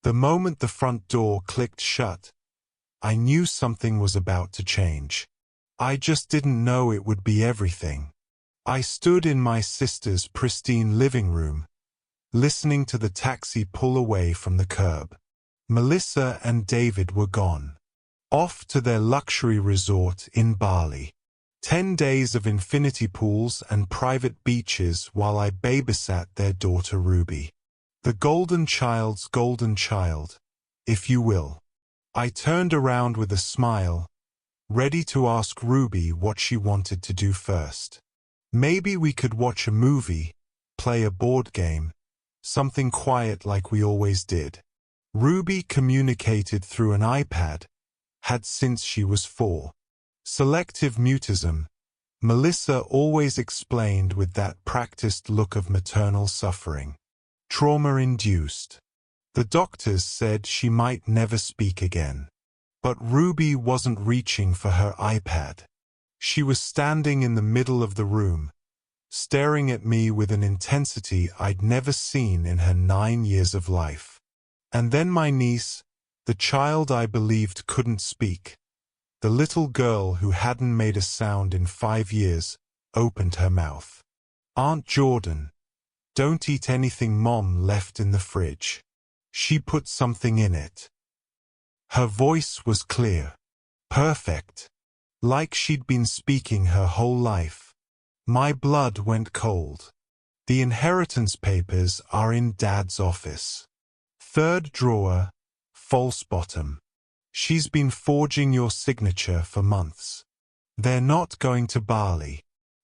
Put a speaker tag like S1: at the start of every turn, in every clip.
S1: The moment the front door clicked shut, I knew something was about to change. I just didn't know it would be everything. I stood in my sister's pristine living room, listening to the taxi pull away from the curb. Melissa and David were gone, off to their luxury resort in Bali. 10 days of infinity pools and private beaches while I babysat their daughter Ruby. The golden child's golden child, if you will. I turned around with a smile, ready to ask Ruby what she wanted to do first. Maybe we could watch a movie, play a board game, something quiet like we always did. Ruby communicated through an iPad, had since she was 4. Selective mutism, Melissa always explained with that practiced look of maternal suffering. Trauma-induced. The doctors said she might never speak again. But Ruby wasn't reaching for her iPad. She was standing in the middle of the room, staring at me with an intensity I'd never seen in her 9 years of life. And then my niece, the child I believed couldn't speak, the little girl who hadn't made a sound in 5 years, opened her mouth. "Aunt Jordan, don't eat anything Mom left in the fridge. She put something in it." Her voice was clear, perfect, like she'd been speaking her whole life. My blood went cold. "The inheritance papers are in Dad's office. 3rd drawer, false bottom. She's been forging your signature for months. They're not going to Bali.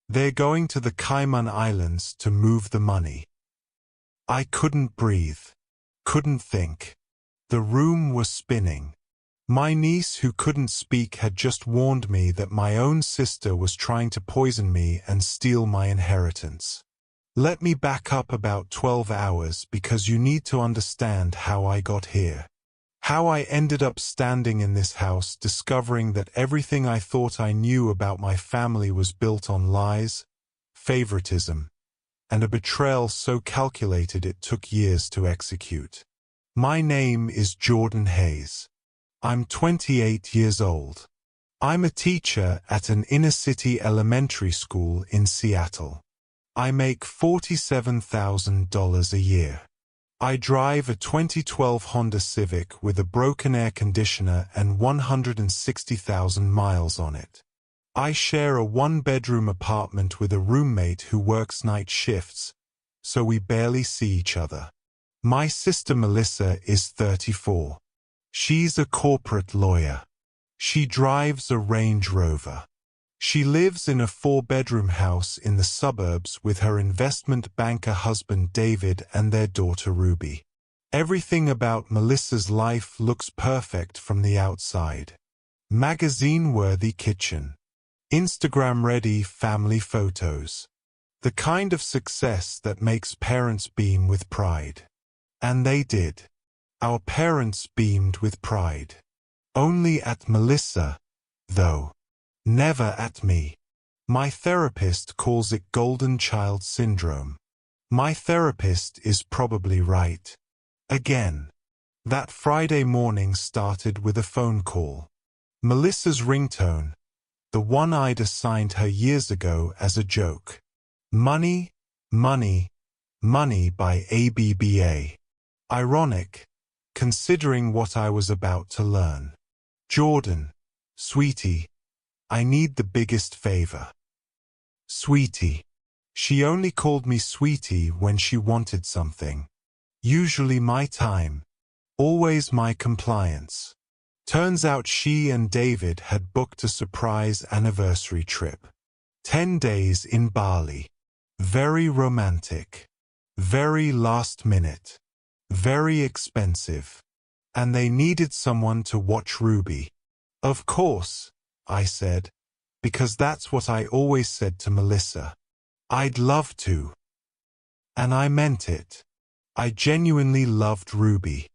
S1: They're going to the Cayman Islands to move the money." I couldn't breathe, couldn't think. The room was spinning. My niece, who couldn't speak, had just warned me that my own sister was trying to poison me and steal my inheritance. Let me back up about 12 hours because you need to understand how I got here. How I ended up standing in this house discovering that everything I thought I knew about my family was built on lies, favoritism, and a betrayal so calculated it took years to execute. My name is Jordan Hayes. I'm 28 years old. I'm a teacher at an inner-city elementary school in Seattle. I make $47,000 a year. I drive a 2012 Honda Civic with a broken air conditioner and 160,000 miles on it. I share a 1-bedroom apartment with a roommate who works night shifts, so we barely see each other. My sister Melissa is 34. She's a corporate lawyer. She drives a Range Rover. She lives in a 4-bedroom house in the suburbs with her investment banker husband David and their daughter Ruby. Everything about Melissa's life looks perfect from the outside. Magazine-worthy kitchen. Instagram-ready family photos. The kind of success that makes parents beam with pride. And they did. Our parents beamed with pride. Only at Melissa, though. Never at me. My therapist calls it golden child syndrome. My therapist is probably right. Again. That Friday morning started with a phone call. Melissa's ringtone, the one I'd assigned her years ago as a joke. Money, Money, Money by ABBA. Ironic, considering what I was about to learn. Jordan, sweetie, I need the biggest favor. Sweetie. She only called me sweetie when she wanted something. Usually my time. Always my compliance. Turns out she and David had booked a surprise anniversary trip. 10 days in Bali. Very romantic. Very last minute. Very expensive. And they needed someone to watch Ruby. Of course, I said, because that's what I always said to Melissa. I'd love to. And I meant it. I genuinely loved Ruby.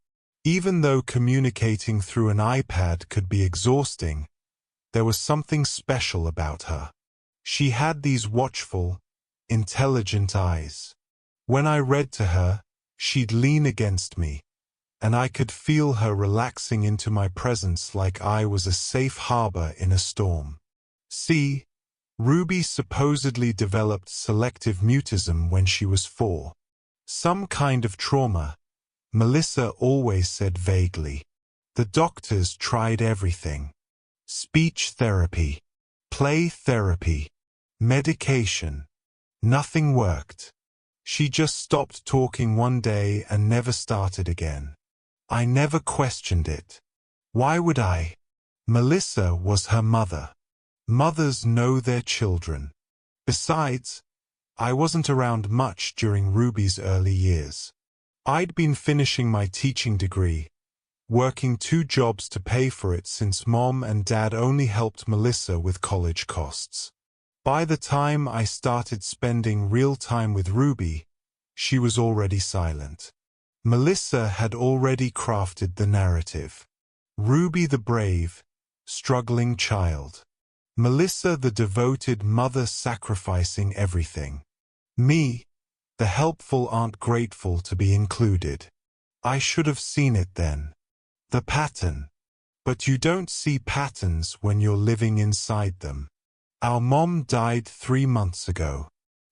S1: Even though communicating through an iPad could be exhausting, there was something special about her. She had these watchful, intelligent eyes. When I read to her, she'd lean against me, and I could feel her relaxing into my presence like I was a safe harbor in a storm. See, Ruby supposedly developed selective mutism when she was 4. Some kind of trauma, Melissa always said vaguely. The doctors tried everything. Speech therapy, play therapy, medication. Nothing worked. She just stopped talking one day and never started again. I never questioned it. Why would I? Melissa was her mother. Mothers know their children. Besides, I wasn't around much during Ruby's early years. I'd been finishing my teaching degree, working 2 jobs to pay for it since Mom and Dad only helped Melissa with college costs. By the time I started spending real time with Ruby, she was already silent. Melissa had already crafted the narrative. Ruby the brave, struggling child. Melissa the devoted mother sacrificing everything. Me, the helpful aunt grateful to be included. I should have seen it then. The pattern. But you don't see patterns when you're living inside them. Our mom died 3 months ago.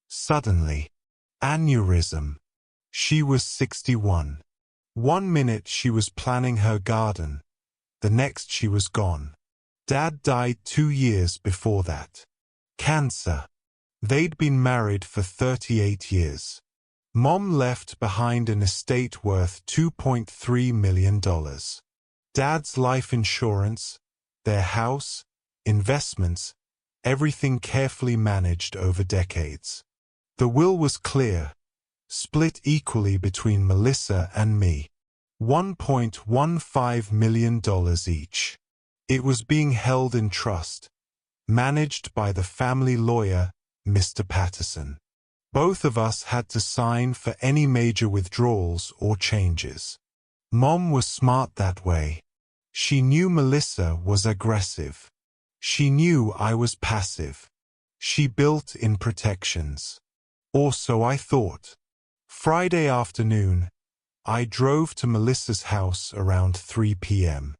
S1: Suddenly. Aneurysm. She was 61. One minute she was planning her garden. The next she was gone. Dad died 2 years before that. Cancer. They'd been married for 38 years. Mom left behind an estate worth $2.3 million. Dad's life insurance, their house, investments, everything carefully managed over decades. The will was clear, split equally between Melissa and me. $1.15 million each. It was being held in trust, managed by the family lawyer, Mr. Patterson. Both of us had to sign for any major withdrawals or changes. Mom was smart that way. She knew Melissa was aggressive. She knew I was passive. She built in protections. Or so I thought. Friday afternoon, I drove to Melissa's house around 3 p.m.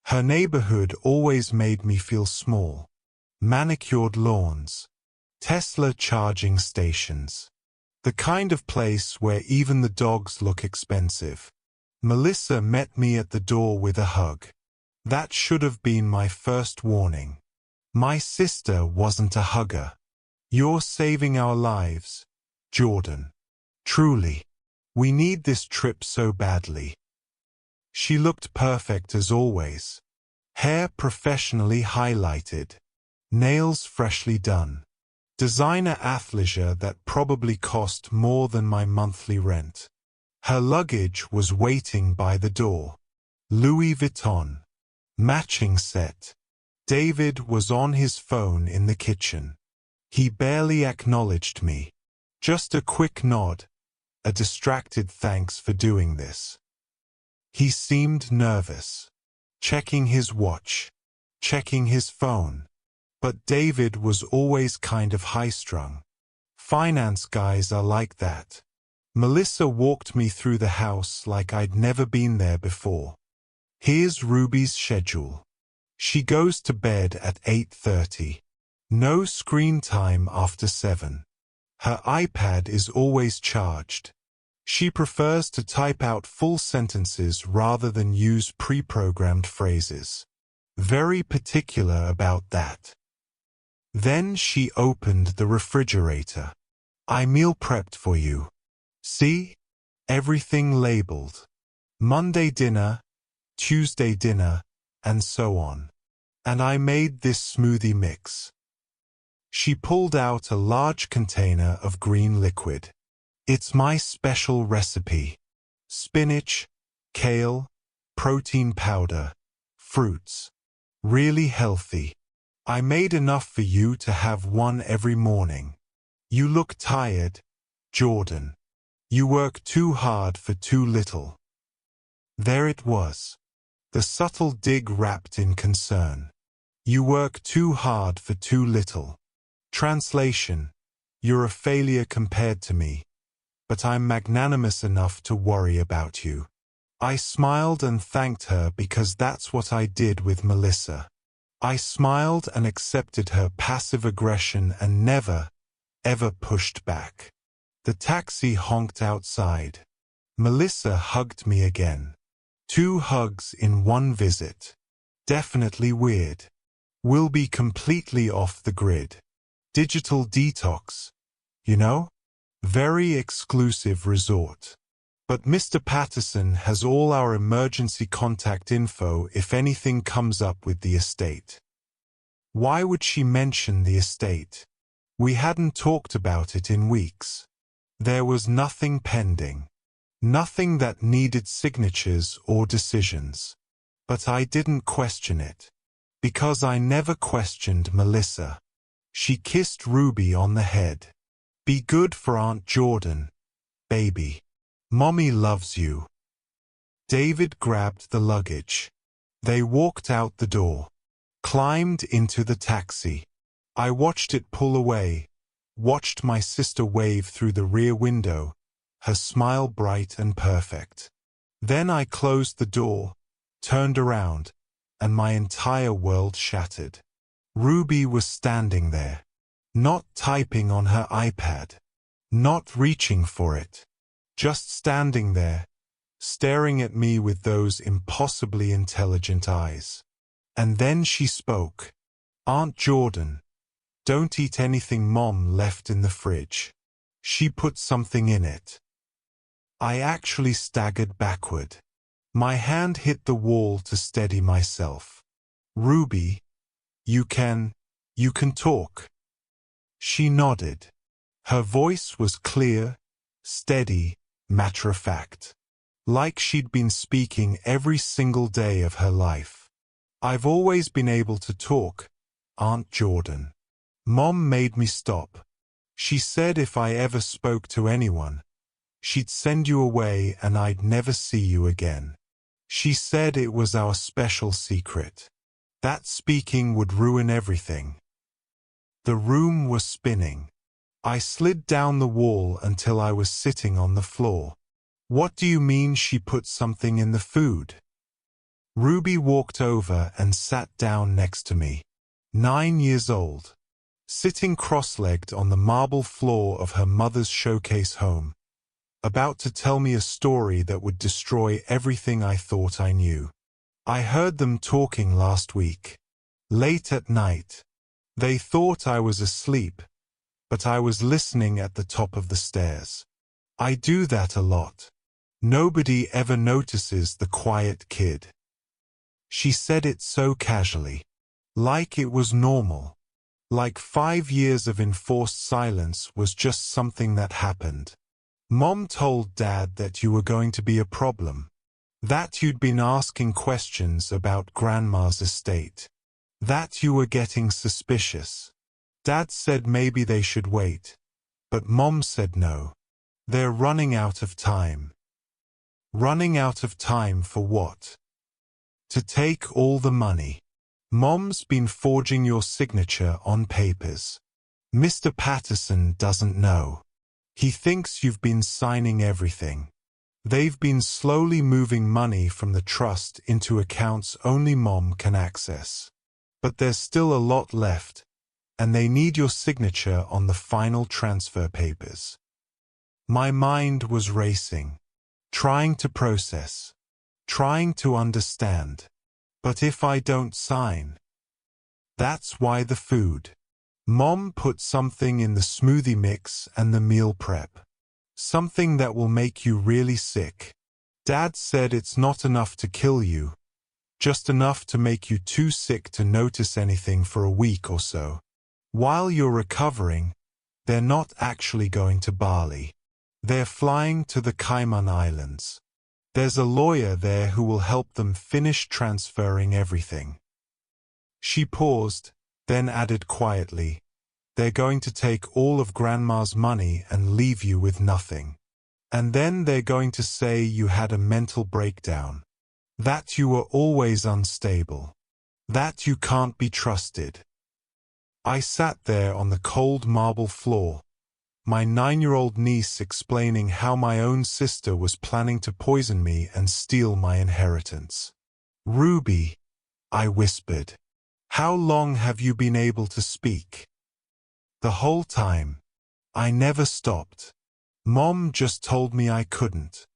S1: Her neighborhood always made me feel small. Manicured lawns. Tesla charging stations. The kind of place where even the dogs look expensive. Melissa met me at the door with a hug. That should have been my first warning. My sister wasn't a hugger. You're saving our lives, Jordan. Truly. We need this trip so badly. She looked perfect as always. Hair professionally highlighted. Nails freshly done. Designer athleisure that probably cost more than my monthly rent. Her luggage was waiting by the door. Louis Vuitton. Matching set. David was on his phone in the kitchen. He barely acknowledged me. Just a quick nod. A distracted thanks for doing this. He seemed nervous. Checking his watch. Checking his phone. But David was always kind of high-strung. Finance guys are like that. Melissa walked me through the house like I'd never been there before. Here's Ruby's schedule. She goes to bed at 8:30. No screen time after 7. Her iPad is always charged. She prefers to type out full sentences rather than use pre-programmed phrases. Very particular about that. Then she opened the refrigerator. I meal prepped for you. See? Everything labeled. Monday dinner, Tuesday dinner, and so on. And I made this smoothie mix. She pulled out a large container of green liquid. It's my special recipe. Spinach, kale, protein powder, fruits. Really healthy. I made enough for you to have one every morning. You look tired, Jordan. You work too hard for too little. There it was. The subtle dig wrapped in concern. You work too hard for too little. Translation: you're a failure compared to me, but I'm magnanimous enough to worry about you. I smiled and thanked her because that's what I did with Melissa. I smiled and accepted her passive aggression and never, ever pushed back. The taxi honked outside. Melissa hugged me again. 2 hugs in one visit. Definitely weird. We'll be completely off the grid. Digital detox. You know? Very exclusive resort. But Mr. Patterson has all our emergency contact info if anything comes up with the estate. Why would she mention the estate? We hadn't talked about it in weeks. There was nothing pending. Nothing that needed signatures or decisions. But I didn't question it. Because I never questioned Melissa. She kissed Ruby on the head. Be good for Aunt Jordan, baby. Mommy loves you. David grabbed the luggage. They walked out the door. Climbed into the taxi. I watched it pull away. Watched my sister wave through the rear window. Her smile bright and perfect. Then I closed the door, turned around, and my entire world shattered. Ruby was standing there. Not typing on her iPad. Not reaching for it. Just standing there, staring at me with those impossibly intelligent eyes. And then she spoke. Aunt Jordan, don't eat anything Mom left in the fridge. She put something in it. I actually staggered backward. My hand hit the wall to steady myself. Ruby, you can talk. She nodded. Her voice was clear, steady, matter-of-fact. Like she'd been speaking every single day of her life. I've always been able to talk, Aunt Jordan. Mom made me stop. She said if I ever spoke to anyone, she'd send you away and I'd never see you again. She said it was our special secret. That speaking would ruin everything. The room was spinning. I slid down the wall until I was sitting on the floor. What do you mean she put something in the food? Ruby walked over and sat down next to me. 9 years old. Sitting cross-legged on the marble floor of her mother's showcase home. About to tell me a story that would destroy everything I thought I knew. I heard them talking last week. Late at night. They thought I was asleep, but I was listening at the top of the stairs. I do that a lot. Nobody ever notices the quiet kid. She said it so casually. Like it was normal. Like 5 years of enforced silence was just something that happened. Mom told Dad that you were going to be a problem. That you'd been asking questions about Grandma's estate. That you were getting suspicious. Dad said maybe they should wait. But Mom said no. They're running out of time. Running out of time for what? To take all the money. Mom's been forging your signature on papers. Mr. Patterson doesn't know. He thinks you've been signing everything. They've been slowly moving money from the trust into accounts only Mom can access. But there's still a lot left, and they need your signature on the final transfer papers. My mind was racing, trying to process, trying to understand. But if I don't sign? That's why the food. Mom put something in the smoothie mix and the meal prep. Something that will make you really sick. Dad said it's not enough to kill you. Just enough to make you too sick to notice anything for a week or so. While you're recovering, they're not actually going to Bali. They're flying to the Cayman Islands. There's a lawyer there who will help them finish transferring everything. She paused, then added quietly, they're going to take all of Grandma's money and leave you with nothing. And then they're going to say you had a mental breakdown. That you were always unstable. That you can't be trusted. I sat there on the cold marble floor, My 9-year-old niece explaining how my own sister was planning to poison me and steal my inheritance. "Ruby," I whispered, "how long have you been able to speak?" "The whole time. I never stopped. Mom just told me I couldn't.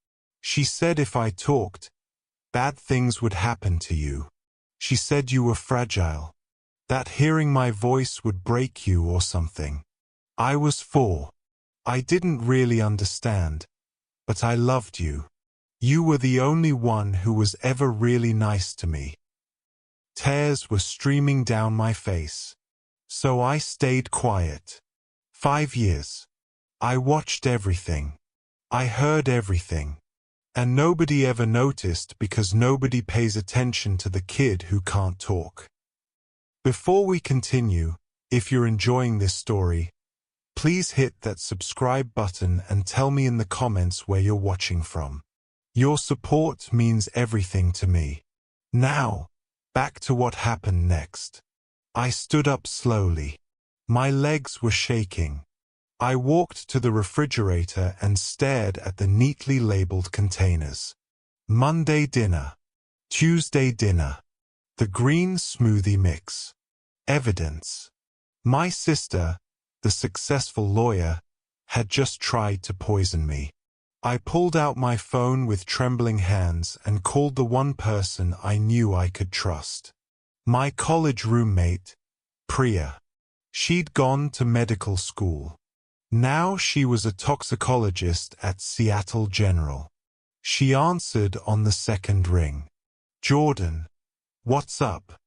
S1: She said if I talked, bad things would happen to you. She said you were fragile, that hearing my voice would break you or something. I was 4. I didn't really understand, but I loved you. You were the only one who was ever really nice to me." Tears were streaming down my face. So I stayed quiet. 5 years. I watched everything. I heard everything. And nobody ever noticed because nobody pays attention to the kid who can't talk. Before we continue, if you're enjoying this story, please hit that subscribe button and tell me in the comments where you're watching from. Your support means everything to me. Now, back to what happened next. I stood up slowly. My legs were shaking. I walked to the refrigerator and stared at the neatly labeled containers. Monday dinner. Tuesday dinner. The green smoothie mix. Evidence. My sister, the successful lawyer, had just tried to poison me. I pulled out my phone with trembling hands and called the one person I knew I could trust. My college roommate, Priya. She'd gone to medical school. Now she was a toxicologist at Seattle General. She answered on the second ring. "Jordan, what's up?"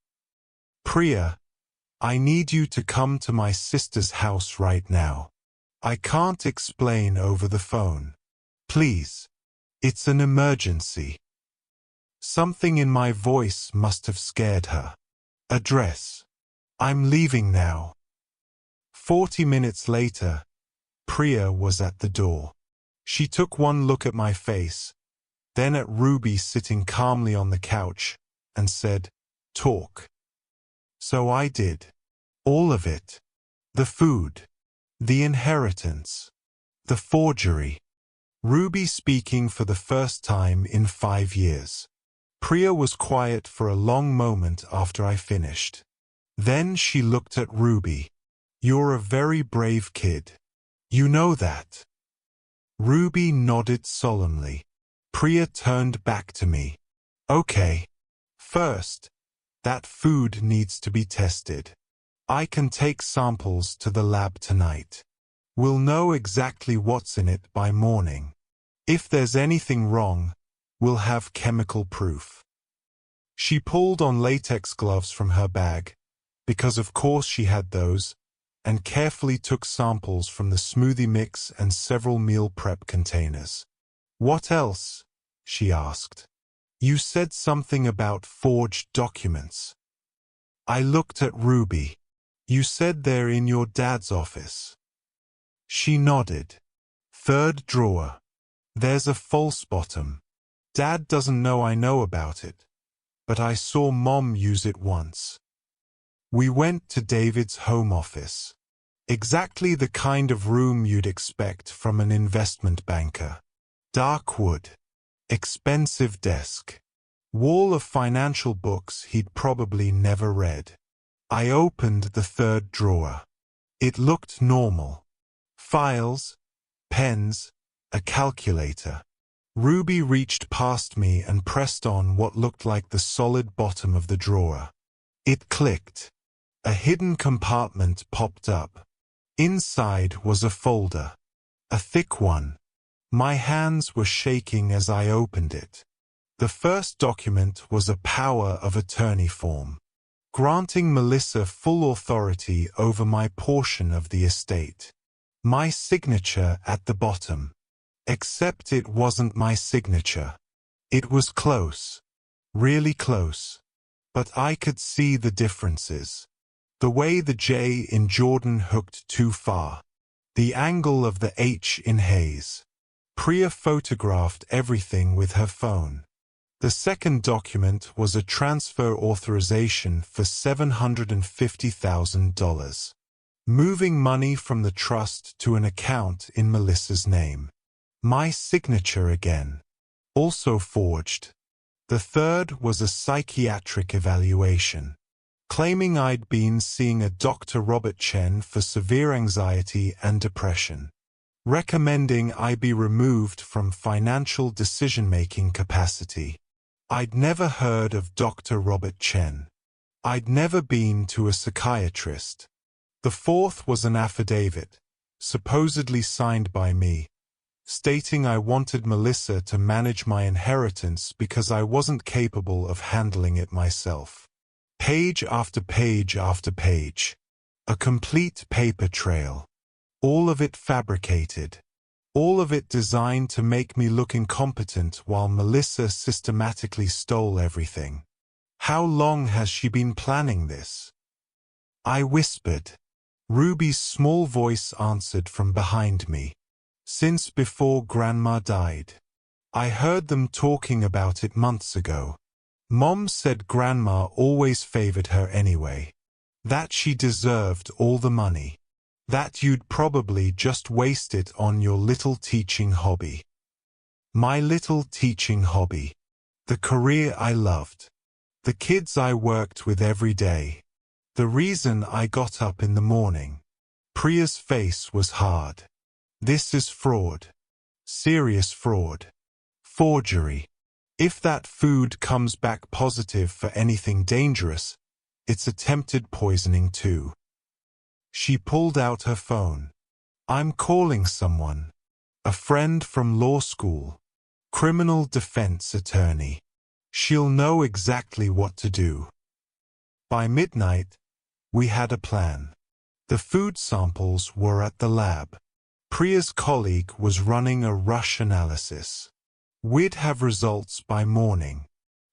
S1: "Priya, I need you to come to my sister's house right now. I can't explain over the phone. Please. It's an emergency." Something in my voice must have scared her. "Address. I'm leaving now." 40 minutes later, Priya was at the door. She took one look at my face, then at Ruby sitting calmly on the couch, and said, "Talk." So I did. All of it. The food. The inheritance. The forgery. Ruby speaking for the first time in 5 years. Priya was quiet for a long moment after I finished. Then she looked at Ruby. "You're a very brave kid. You know that." Ruby nodded solemnly. Priya turned back to me. "Okay. First, that food needs to be tested. I can take samples to the lab tonight. We'll know exactly what's in it by morning. If there's anything wrong, we'll have chemical proof." She pulled on latex gloves from her bag, because of course she had those, and carefully took samples from the smoothie mix and several meal prep containers. "What else?" she asked. "You said something about forged documents." I looked at Ruby. "You said they're in your dad's office." She nodded. "Third drawer. There's a false bottom. Dad doesn't know I know about it, but I saw Mom use it once." We went to David's home office. Exactly the kind of room you'd expect from an investment banker. Dark wood. Expensive desk. Wall of financial books he'd probably never read. I opened the third drawer. It looked normal. Files, pens, a calculator. Ruby reached past me and pressed on what looked like the solid bottom of the drawer. It clicked. A hidden compartment popped up. Inside was a folder. A thick one. My hands were shaking as I opened it. The first document was a power of attorney form, granting Melissa full authority over my portion of the estate. My signature at the bottom. Except it wasn't my signature. It was close. Really close. But I could see the differences. The way the J in Jordan hooked too far. The angle of the H in Hayes. Priya photographed everything with her phone. The second document was a transfer authorization for $750,000. moving money from the trust to an account in Melissa's name. My signature again. Also forged. The third was a psychiatric evaluation, claiming I'd been seeing a Dr. Robert Chen for severe anxiety and depression, recommending I be removed from financial decision-making capacity. I'd never heard of Dr. Robert Chen. I'd never been to a psychiatrist. The fourth was an affidavit, supposedly signed by me, stating I wanted Melissa to manage my inheritance because I wasn't capable of handling it myself. Page after page after page. A complete paper trail. All of it fabricated. All of it designed to make me look incompetent while Melissa systematically stole everything. How long has she been planning this? I whispered. Ruby's small voice answered from behind me. Since before Grandma died. I heard them talking about it months ago. Mom said Grandma always favored her anyway. That she deserved all the money. That you'd probably just waste it on your little teaching hobby. My little teaching hobby. The career I loved. The kids I worked with every day. The reason I got up in the morning. Priya's face was hard. This is fraud. Serious fraud. Forgery. If that food comes back positive for anything dangerous, it's attempted poisoning too. She pulled out her phone. I'm calling someone. A friend from law school. Criminal defense attorney. She'll know exactly what to do. By midnight, we had a plan. The food samples were at the lab. Priya's colleague was running a rush analysis. We'd have results by morning.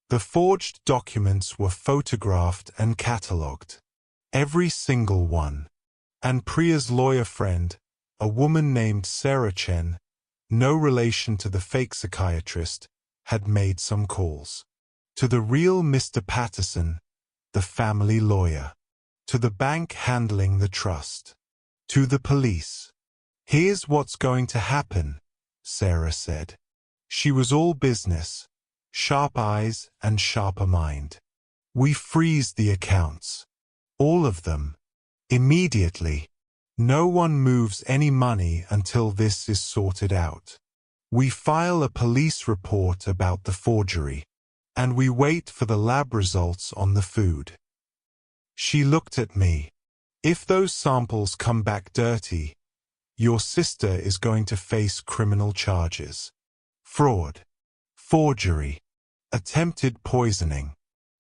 S1: The forged documents were photographed and catalogued. Every single one. And Priya's lawyer friend, a woman named Sarah Chen, no relation to the fake psychiatrist, had made some calls. To the real Mr. Patterson, the family lawyer. To the bank handling the trust. To the police. Here's what's going to happen, Sarah said. She was all business, sharp eyes and sharper mind. We freeze the accounts. All of them. Immediately. No one moves any money until this is sorted out. We file a police report about the forgery. And we wait for the lab results on the food. She looked at me. If those samples come back dirty, your sister is going to face criminal charges. Fraud. Forgery. Attempted poisoning.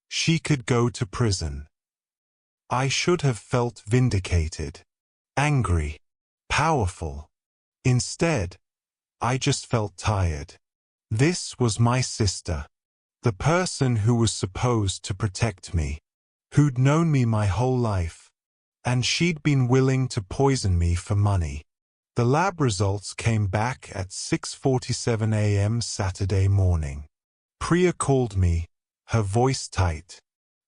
S1: She could go to prison. I should have felt vindicated. Angry. Powerful. Instead, I just felt tired. This was my sister. The person who was supposed to protect me. Who'd known me my whole life. And she'd been willing to poison me for money. The lab results came back at 6:47 a.m. Saturday morning. Priya called me, her voice tight.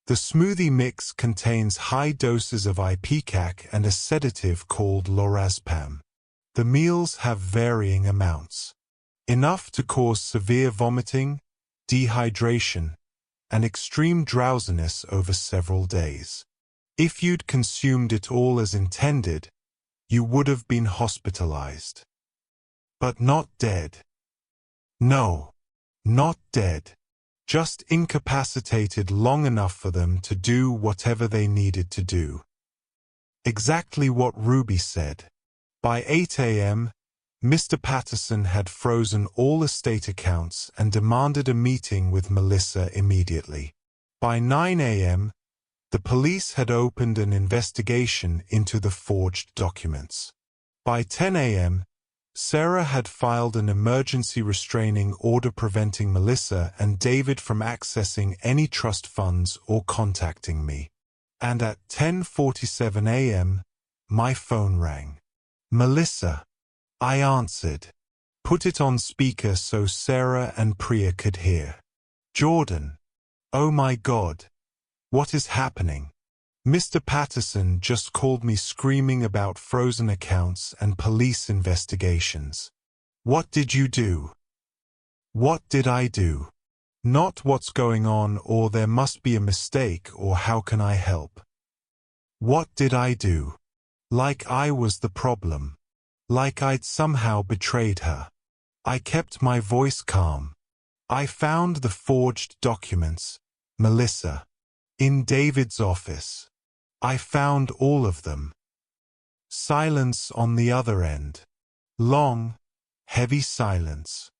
S1: The smoothie mix contains high doses of ipecac and a sedative called lorazepam. The meals have varying amounts. Enough to cause severe vomiting, dehydration, and extreme drowsiness over several days. If you'd consumed it all as intended, you would have been hospitalized. But not dead. No, not dead. Just incapacitated long enough for them to do whatever they needed to do. Exactly what Ruby said. By 8 a.m., Mr. Patterson had frozen all estate accounts and demanded a meeting with Melissa immediately. By 9 a.m., the police had opened an investigation into the forged documents. By 10 a.m., Sarah had filed an emergency restraining order preventing Melissa and David from accessing any trust funds or contacting me. And at 10:47 a.m., my phone rang. Melissa. I answered. Put it on speaker so Sarah and Priya could hear. Jordan. Oh my God. What is happening? Mr. Patterson just called me screaming about frozen accounts and police investigations. What did you do? What did I do? Not what's going on or there must be a mistake or how can I help. What did I do? Like I was the problem. Like I'd somehow betrayed her. I kept my voice calm. I found the forged documents, Melissa, in David's office. I found all of them. Silence on the other end. Long, heavy silence.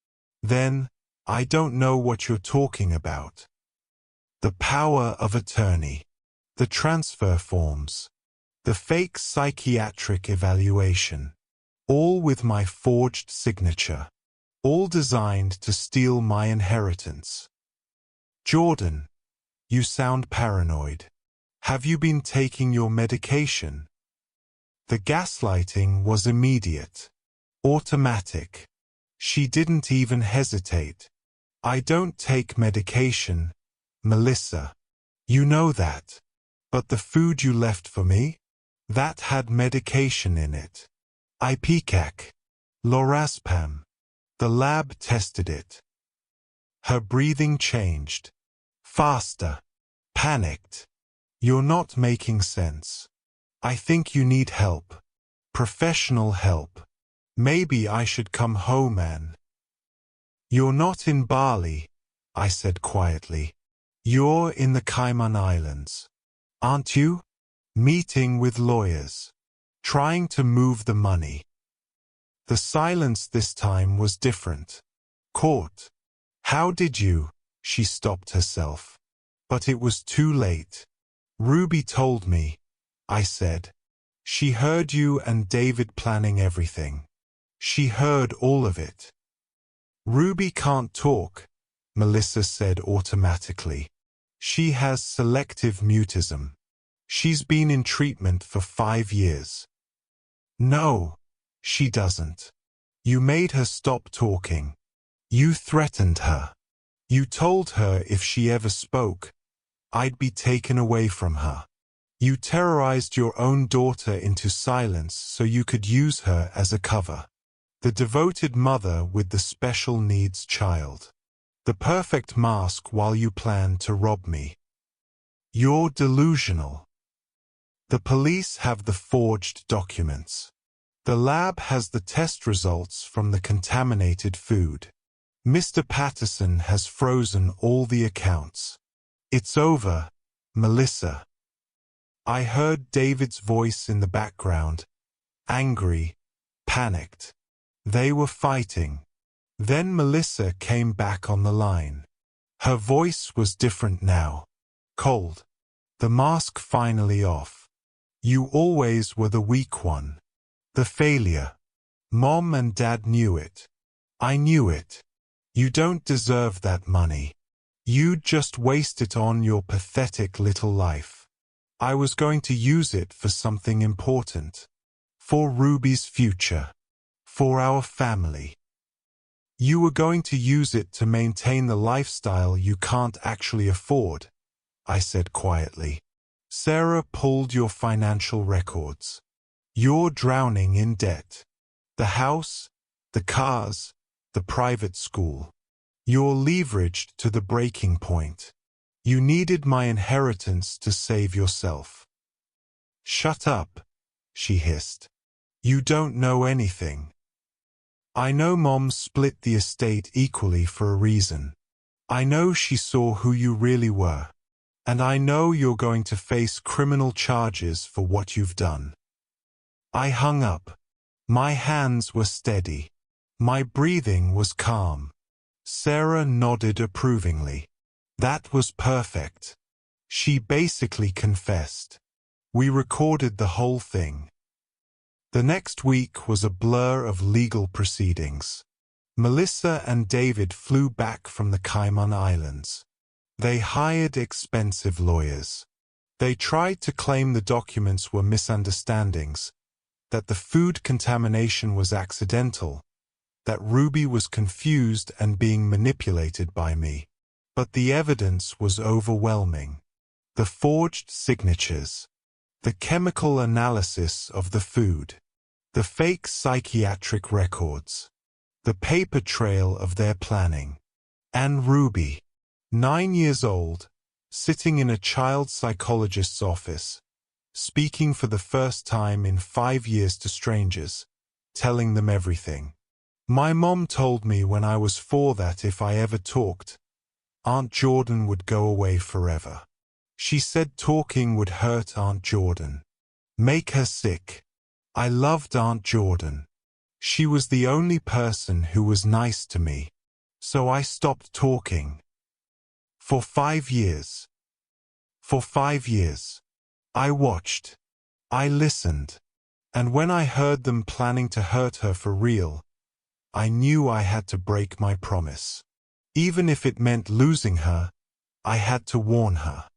S1: Then, I don't know what you're talking about. The power of attorney. The transfer forms. The fake psychiatric evaluation. All with my forged signature. All designed to steal my inheritance. Jordan, you sound paranoid. Have you been taking your medication? The gaslighting was immediate. Automatic. She didn't even hesitate. I don't take medication, Melissa. You know that. But the food you left for me? That had medication in it. Ipecac. Lorazepam. The lab tested it. Her breathing changed. Faster. Panicked. You're not making sense. I think you need help. Professional help. Maybe I should come home, Anne. You're not in Bali, I said quietly. You're in the Cayman Islands. Aren't you? Meeting with lawyers. Trying to move the money. The silence this time was different. Court. How did you? She stopped herself. But it was too late. Ruby told me, I said. She heard you and David planning everything. She heard all of it. Ruby can't talk, Melissa said automatically. She has selective mutism. She's been in treatment for 5 years. No, she doesn't. You made her stop talking. You threatened her. You told her if she ever spoke, I'd be taken away from her. You terrorized your own daughter into silence so you could use her as a cover. The devoted mother with the special needs child. The perfect mask while you planned to rob me. You're delusional. The police have the forged documents. The lab has the test results from the contaminated food. Mr. Patterson has frozen all the accounts. It's over, Melissa. I heard David's voice in the background, angry, panicked. They were fighting. Then Melissa came back on the line. Her voice was different now. Cold. The mask finally off. You always were the weak one. The failure. Mom and Dad knew it. I knew it. You don't deserve that money. You'd just waste it on your pathetic little life. I was going to use it for something important. For Ruby's future. For our family. You were going to use it to maintain the lifestyle you can't actually afford, I said quietly. Sarah pulled your financial records. You're drowning in debt. The house, the cars, the private school. You're leveraged to the breaking point. You needed my inheritance to save yourself. Shut up, she hissed. You don't know anything. I know Mom split the estate equally for a reason. I know she saw who you really were. And I know you're going to face criminal charges for what you've done. I hung up. My hands were steady. My breathing was calm. Sarah nodded approvingly. That was perfect. She basically confessed. We recorded the whole thing. The next week was a blur of legal proceedings. Melissa and David flew back from the Cayman Islands. They hired expensive lawyers. They tried to claim the documents were misunderstandings, that the food contamination was accidental, that Ruby was confused and being manipulated by me. But the evidence was overwhelming. The forged signatures, the chemical analysis of the food, the fake psychiatric records, the paper trail of their planning. And Ruby, 9 years old, sitting in a child psychologist's office, speaking for the first time in 5 years to strangers, telling them everything. My mom told me when I was 4 that if I ever talked, Aunt Jordan would go away forever. She said talking would hurt Aunt Jordan, make her sick. I loved Aunt Jordan. She was the only person who was nice to me. So I stopped talking. For 5 years. For 5 years. I watched. I listened. And when I heard them planning to hurt her for real, I knew I had to break my promise. Even if it meant losing her, I had to warn her.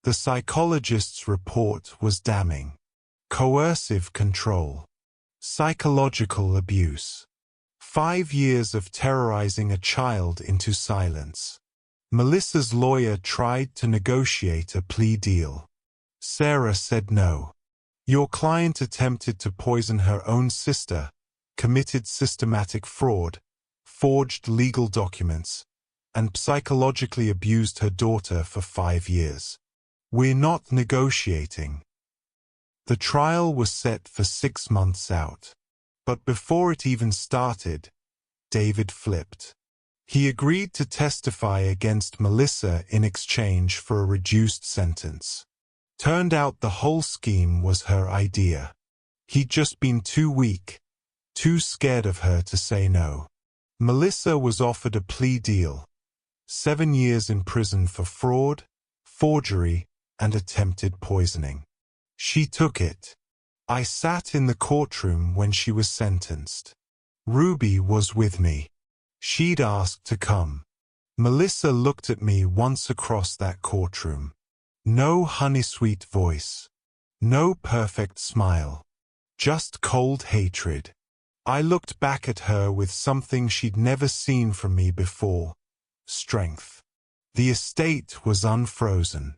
S1: The psychologist's report was damning. Coercive control. Psychological abuse. 5 years of terrorizing a child into silence. Melissa's lawyer tried to negotiate a plea deal. Sarah said no. Your client attempted to poison her own sister, committed systematic fraud, forged legal documents, and psychologically abused her daughter for 5 years. We're not negotiating. The trial was set for 6 months out. But before it even started, David flipped. He agreed to testify against Melissa in exchange for a reduced sentence. Turned out the whole scheme was her idea. He'd just been too weak, too scared of her to say no. Melissa was offered a plea deal. 7 years in prison for fraud, forgery, and attempted poisoning. She took it. I sat in the courtroom when she was sentenced. Ruby was with me. She'd asked to come. Melissa looked at me once across that courtroom. No honey-sweet voice. No perfect smile. Just cold hatred. I looked back at her with something she'd never seen from me before. Strength. The estate was unfrozen.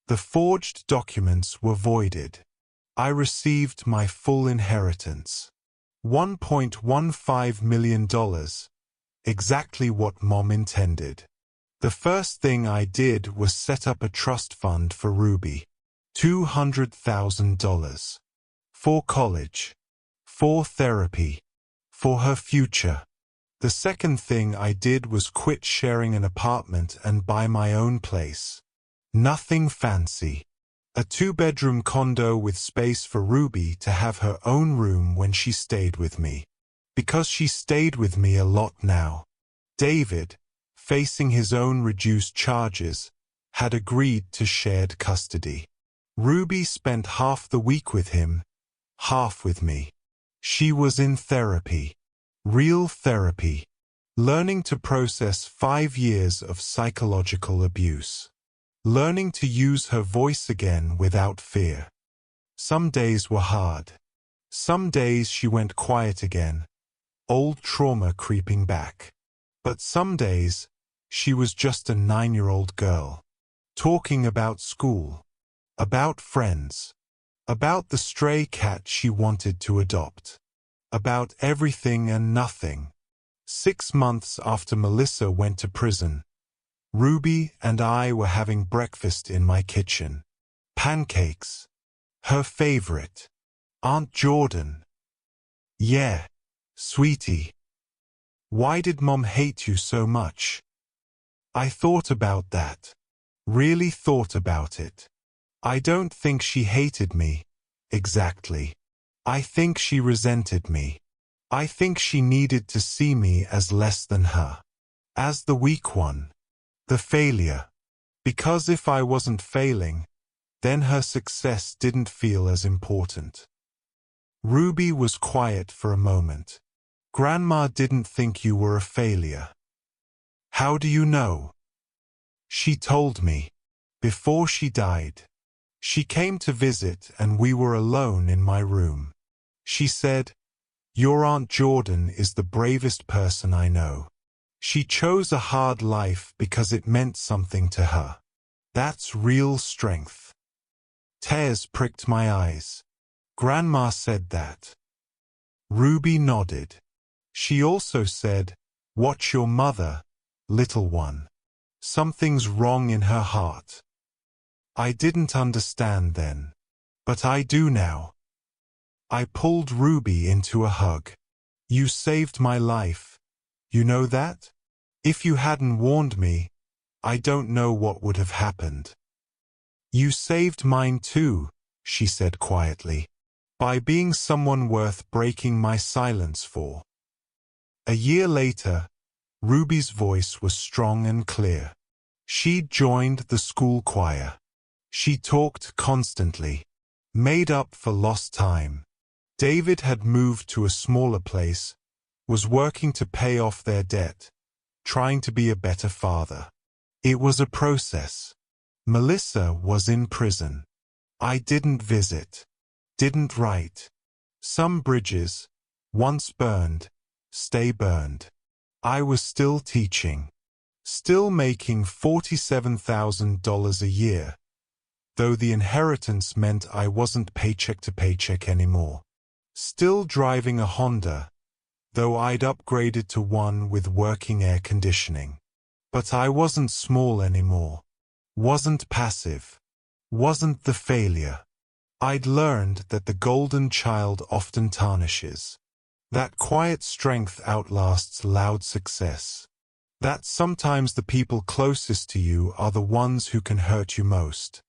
S1: The forged documents were voided. I received my full inheritance. $1.15 million. Exactly what Mom intended. The first thing I did was set up a trust fund for Ruby. $200,000. For college. For therapy. For her future. The second thing I did was quit sharing an apartment and buy my own place. Nothing fancy. A 2-bedroom condo with space for Ruby to have her own room when she stayed with me. Because she stayed with me a lot now. David, facing his own reduced charges, had agreed to shared custody. Ruby spent half the week with him, half with me. She was in therapy. Real therapy. Learning to process 5 years of psychological abuse. Learning to use her voice again without fear. Some days were hard. Some days she went quiet again, old trauma creeping back. But some days, she was just a 9-year-old girl, talking about school, about friends, about the stray cat she wanted to adopt, about everything and nothing. 6 months after Melissa went to prison, Ruby and I were having breakfast in my kitchen. Pancakes. Her favorite. Aunt Jordan. Yeah, sweetie. Why did Mom hate you so much? I thought about that. Really thought about it. I don't think she hated me, exactly. I think she resented me. I think she needed to see me as less than her. As the weak one. The failure. Because if I wasn't failing, then her success didn't feel as important. Ruby was quiet for a moment. Grandma didn't think you were a failure. How do you know? She told me. Before she died. She came to visit and we were alone in my room. She said, "Your Aunt Jordan is the bravest person I know. She chose a hard life because it meant something to her. That's real strength." Tears pricked my eyes. Grandma said that. Ruby nodded. She also said, "Watch your mother, little one. Something's wrong in her heart." I didn't understand then, but I do now. I pulled Ruby into a hug. "You saved my life. You know that? If you hadn't warned me, I don't know what would have happened." "You saved mine too," she said quietly, "by being someone worth breaking my silence for." A year later, Ruby's voice was strong and clear. She'd joined the school choir. She talked constantly, made up for lost time. David had moved to a smaller place, was working to pay off their debt, trying to be a better father. It was a process. Melissa was in prison. I didn't visit, didn't write. Some bridges, once burned, stay burned. I was still teaching, still making $47,000 a year, though the inheritance meant I wasn't paycheck to paycheck anymore. Still driving a Honda, though I'd upgraded to one with working air conditioning. But I wasn't small anymore. Wasn't passive. Wasn't the failure. I'd learned that the golden child often tarnishes. That quiet strength outlasts loud success. That sometimes the people closest to you are the ones who can hurt you most.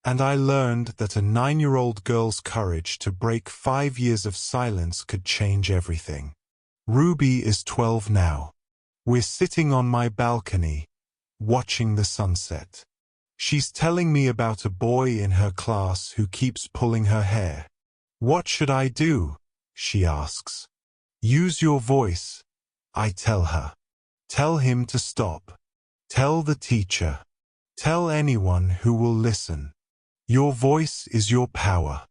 S1: And I learned that a 9-year-old girl's courage to break 5 years of silence could change everything. Ruby is 12 now. We're sitting on my balcony, watching the sunset. She's telling me about a boy in her class who keeps pulling her hair. "What should I do?" she asks. "Use your voice," I tell her. "Tell him to stop. Tell the teacher. Tell anyone who will listen. Your voice is your power.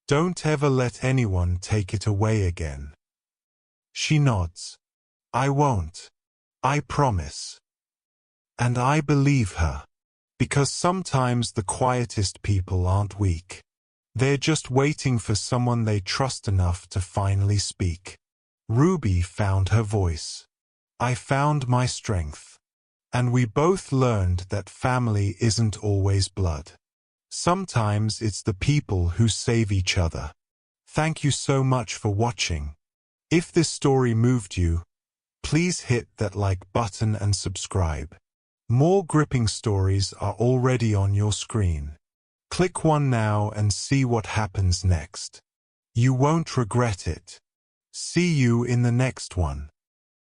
S1: Don't ever let anyone take it away again." She nods. "I won't. I promise." And I believe her. Because sometimes the quietest people aren't weak. They're just waiting for someone they trust enough to finally speak. Ruby found her voice. I found my strength. And we both learned that family isn't always blood. Sometimes it's the people who save each other. Thank you so much for watching. If this story moved you, please hit that like button and subscribe. More gripping stories are already on your screen. Click one now and see what happens next. You won't regret it. See you in the next one.